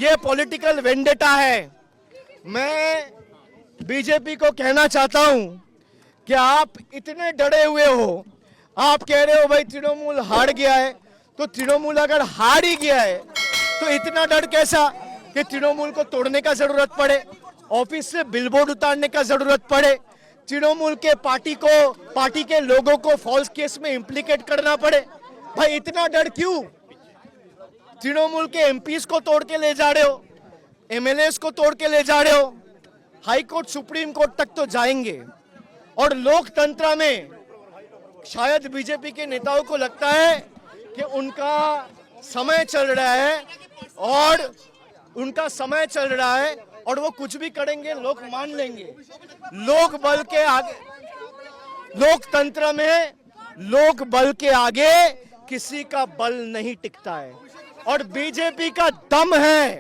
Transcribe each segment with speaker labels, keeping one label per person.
Speaker 1: ये political vendetta है। मैं बीजेपी को कहना चाहता हूं कि आप इतने डरे हुए हो, आप कह रहे हो भाई तृणमूल हार गया है, तो तृणमूल अगर हार ही गया है तो इतना डर कैसा कि तृणमूल को तोड़ने का जरूरत पड़े, ऑफिस से बिलबोर्ड उतारने का जरूरत पड़े, तृणमूल के पार्टी के लोगों को फॉल्स केस में इम्प्लीकेट करना पड़े। भाई इतना डर क्यों? तृणमूल के एमपीज को तोड़ के ले जा रहे हो, एमएलएस को तोड़ के ले जा रहे हो, हाई कोर्ट सुप्रीम कोर्ट तक तो जाएंगे। और लोकतंत्र में शायद बीजेपी के नेताओं को लगता है कि उनका समय चल रहा है और वो कुछ भी करेंगे लोग मान लेंगे। लोक बल के आगे, लोकतंत्र में लोक बल के आगे किसी का बल नहीं टिकता है। और बीजेपी का दम है,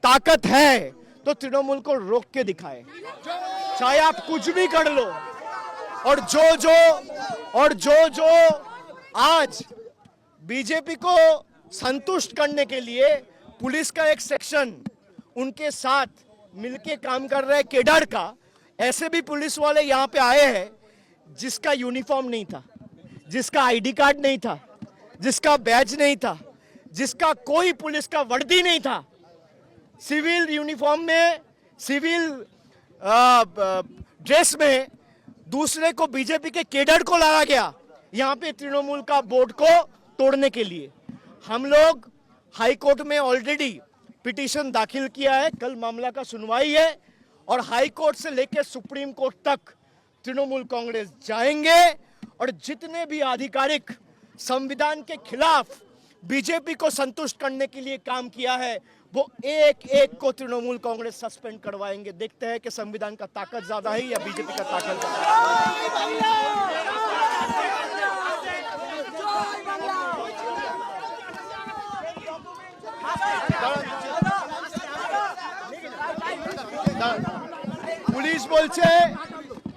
Speaker 1: ताकत है, तो तृणमूल को रोक के दिखाए, चाहे आप कुछ भी कर लो। और जो आज बीजेपी को संतुष्ट करने के लिए पुलिस का एक सेक्शन उनके साथ मिलके काम कर रहा है केडर का, ऐसे भी पुलिस वाले यहाँ पे आए हैं जिसका यूनिफॉर्म नहीं था, जिसका आईडी कार्ड नहीं था, जिसका बैज नहीं था, जिसका कोई पुलिस का वर्दी नहीं था, सिविल यूनिफॉर्म में, सिविल ड्रेस में दूसरे को, बीजेपी के केडर को लाया गया यहाँ पे तृणमूल का बोर्ड को तोड़ने के लिए। हम लोग हाई कोर्ट में ऑलरेडी पिटीशन दाखिल किया है, कल मामला का सुनवाई है और हाई कोर्ट से लेकर सुप्रीम कोर्ट तक तृणमूल कांग्रेस जाएंगे। और जितने भी आधिकारिक संविधान के खिलाफ बीजेपी को संतुष्ट करने के लिए काम किया है, वो एक एक को तृणमूल कांग्रेस सस्पेंड करवाएंगे। देखते हैं कि संविधान का ताकत ज्यादा है या बीजेपी का ताकत পুলিশ বলছে,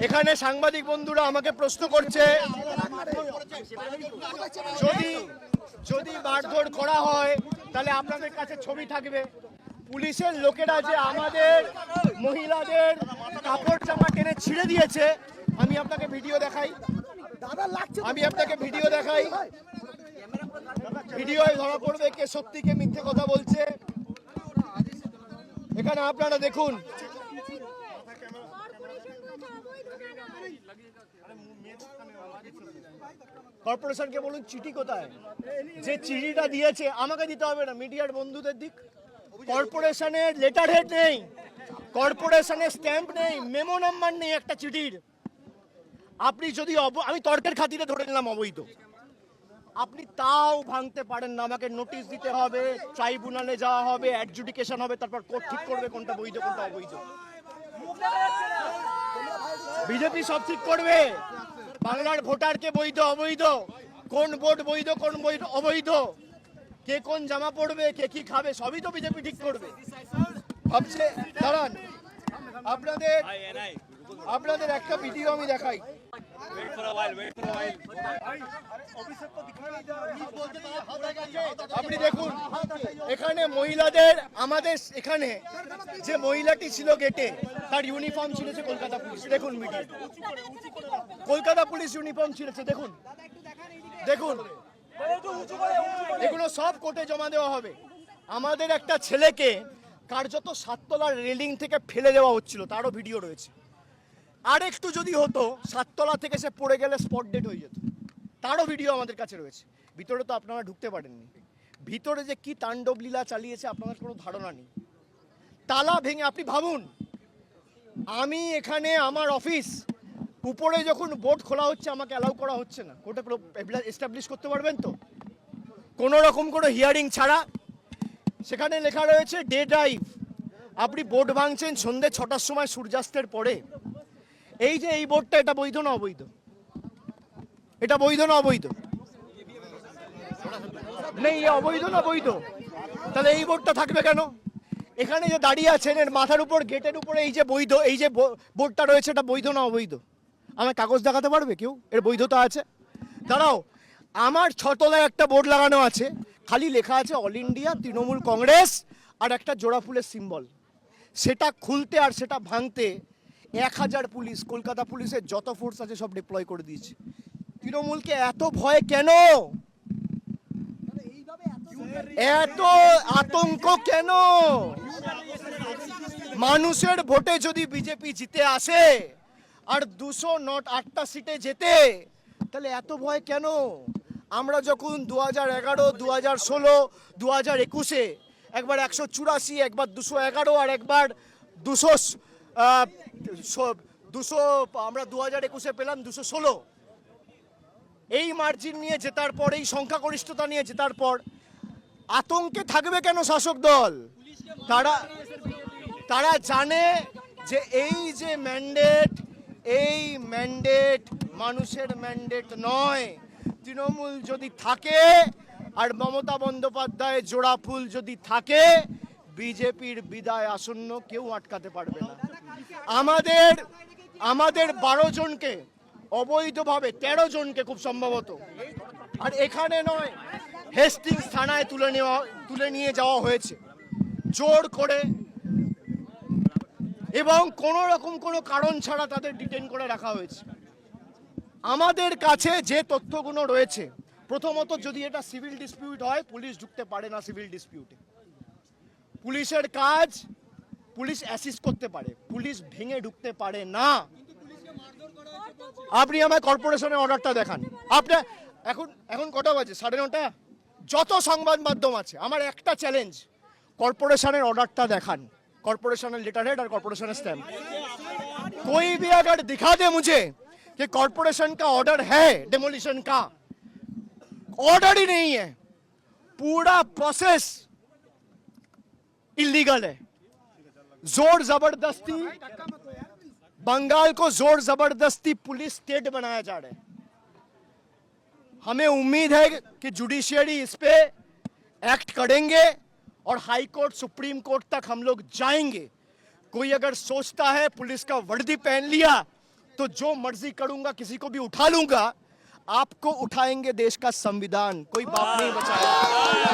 Speaker 1: এখানে সাংবাদিক বন্ধুরা আমাকে প্রশ্ন করছে, যদি মারধর করা হয় তাহলে আপনাদের কাছে ছবি থাকবে। পুলিশের লোকেরা যে আমাদের মহিলাদের কাপড় জামা টেনে ছিঁড়ে দিয়েছে, আমি আপনাকে ভিডিও দেখাই, ভিডিওয় ধরা পড়বে কে সত্যি কে মিথ্যে কথা বলছে। এখানে আপনারা দেখুন, কর্পোরেশনকে বলুন চিঠি কোথায়, যে চিঠিটা দিয়েছে আমাকে দিতে হবে না, মিডিয়ার বন্ধুদের দিক। কর্পোরেশনের লেটার হেড নেই, কর্পোরেশনের স্ট্যাম্প নেই, মেমো নাম্বার নেই একটা চিঠির। আপনি যদি আমি তর্কের খাতিরে ধরে নিলাম অবৈধ, আপনি তাও ভাঙতে পারেন না, আমাকে নোটিশ দিতে হবে, ট্রাইব্যুনালে যাওয়া হবে, অ্যাডজুডিকেশন হবে, তারপর কোর্ট ঠিক করবে কোনটা বৈধ কোনটা অবৈধ। বিজেপি সব ঠিক করবে, বাংলার ভোটারকে বৈধ অবৈধ, কোন ভোট বৈধ কোন অবৈধ, কে কোন জামা পড়বে, কে কি খাবে, সবই তো বিজেপি ঠিক করবে। ভাবছে দাঁড়ান, আপনাদের একটা ভিডিও আমি দেখাই। আপনি দেখুন, এখানে মহিলাদের, আমাদের এখানে যে মহিলাটি ছিল গেটে, তার ইউনিফর্ম ছিলেছে কলকাতা পুলিশ। দেখুন ভিডিও, কলকাতা পুলিশ ইউনিফর্ম ছিলেছে, দেখুন দেখুন, এগুলো সব কোর্টে জমা দেওয়া হবে। আমাদের একটা ছেলেকে কার্যত 7 তলার রেলিং থেকে ফেলে দেওয়া হচ্ছিল, তারও ভিডিও রয়েছে। আর একটু যদি হতো 7 তলা থেকে সে পড়ে গেলে স্পট ডেড হয়ে যেত, তারও ভিডিও আমাদের কাছে রয়েছে। ভিতরে তো আপনারা ঢুকতে পারেননি, ভিতরে যে কি তাণ্ডব লীলা চালিয়েছে আপনাদের কোনো ধারণা নেই। তালা ভেঙে, আপনি ভাবুন, আমি এখানে আমার অফিস, উপরে যখন বোর্ড খোলা হচ্ছে আমাকে অ্যালাউ করা হচ্ছে না, কোর্টে এস্টাবলিশ করতে পারবেন তো, কোনো রকম কোনো হিয়ারিং ছাড়া। সেখানে লেখা রয়েছে ডে ড্রাইভ, আপনি বোর্ড ভাঙছেন সন্ধ্যে 6টার সময় সূর্যাস্তের পরে। এই যে এই বোর্ডটা, এটা বৈধ না অবৈধ? এটা বৈধ না অবৈধ? নেই, অবৈধ না বৈধ? তাহলে এই বোর্ডটা থাকবে কেন? এখানে যে দাঁড়িয়ে আছেন এর মাথার উপর, গেটের উপরে এই যে বৈধ, এই যে বোর্ডটা রয়েছে, এটা বৈধ না অবৈধ? আমার কাগজ দেখাতে পারবে কেউ এর বৈধতা আছে? দাঁড়াও, আমার 6 তলায় একটা বোর্ড লাগানো আছে, খালি লেখা আছে অল ইন্ডিয়া তৃণমূল কংগ্রেস আর একটা জোড়া ফুলের সিম্বল, সেটা খুলতে আর সেটা ভাঙতে 1000 পুলিশ, কলকাতা পুলিশের যত ফোর্স আছে সব ডিপ্লয় করে দিয়েছে। তৃণমূলকে এত ভয় কেন, এত আতঙ্ক কেন? মানুষের ভোটে যদি বিজেপি জিতে আসে আর 208টা সিটে যেতে, তাহলে এত ভয় কেন? আমরা যখন 2011, 2016, 2021-এ একবার 184, একবার 211 আর একবার 200 আমরা 2021-এ পেলাম 216, এই মার্জিন নিয়ে জেতার পর, এই সংখ্যাগরিষ্ঠতা নিয়ে জেতার পর আতঙ্কে থাকবে কেন শাসক দল? তারা জানে যে এই যে ম্যান্ডেট, এই ম্যান্ডেট মানুষের ম্যান্ডেট নয়। তৃণমূল যদি থাকে আর মমতা বন্দ্যোপাধ্যায় জোড়া ফুল যদি থাকে, বিজেপির বিদায় আসন্ন, কেউ আটকাতে পারবে না। আমাদের 12 জনকে অবৈধভাবে, 13 জনকে খুব সম্ভবত, আর এখানে নয়, হেস্টিংস থানায় তুলে নিয়ে যাওয়া হয়েছে জোর করে, এবং কোনো রকম কোনো কারণ ছাড়া তাদের ডিটেইন করে রাখা হয়েছে। আমাদের কাছে যে তথ্যগুলো রয়েছে, প্রথমত যদি এটা সিভিল ডিসপিউট হয়, পুলিশ ঢুকতে পারে না সিভিল ডিসপিউটে। পুলিশের কাজ, পুলিশ অ্যাসিস্ট করতে পারে, পুলিশ ভেঙে ঢুকতে পারে না। আপনি আমায় কর্পোরেশনের অর্ডারটা দেখান। আপনার এখন কটা বাজে? 9:30। যত সংবাদ মাধ্যম আছে, আমার একটা চ্যালেঞ্জ, কর্পোরেশনের অর্ডারটা দেখান, कॉर्पोरेशनल लेटर हेड और कॉर्पोरेशन स्टैम्प। कोई भी अगर दिखा दे मुझे कि कॉर्पोरेशन का ऑर्डर है डेमोलिशन का, ऑर्डर ही नहीं है, पूरा प्रोसेस इलीगल है। जोर जबरदस्ती बंगाल को जोर जबरदस्ती पुलिस स्टेट बनाया जा रहा है। हमें उम्मीद है कि जुडिशियरी इस पे एक्ट करेंगे और हाई कोर्ट सुप्रीम कोर्ट तक हम लोग जाएंगे। कोई अगर सोचता है पुलिस का वर्दी पहन लिया तो जो मर्जी करूंगा, किसी को भी उठा लूंगा, आपको उठाएंगे देश का संविधान, कोई बाप नहीं बचाएगा।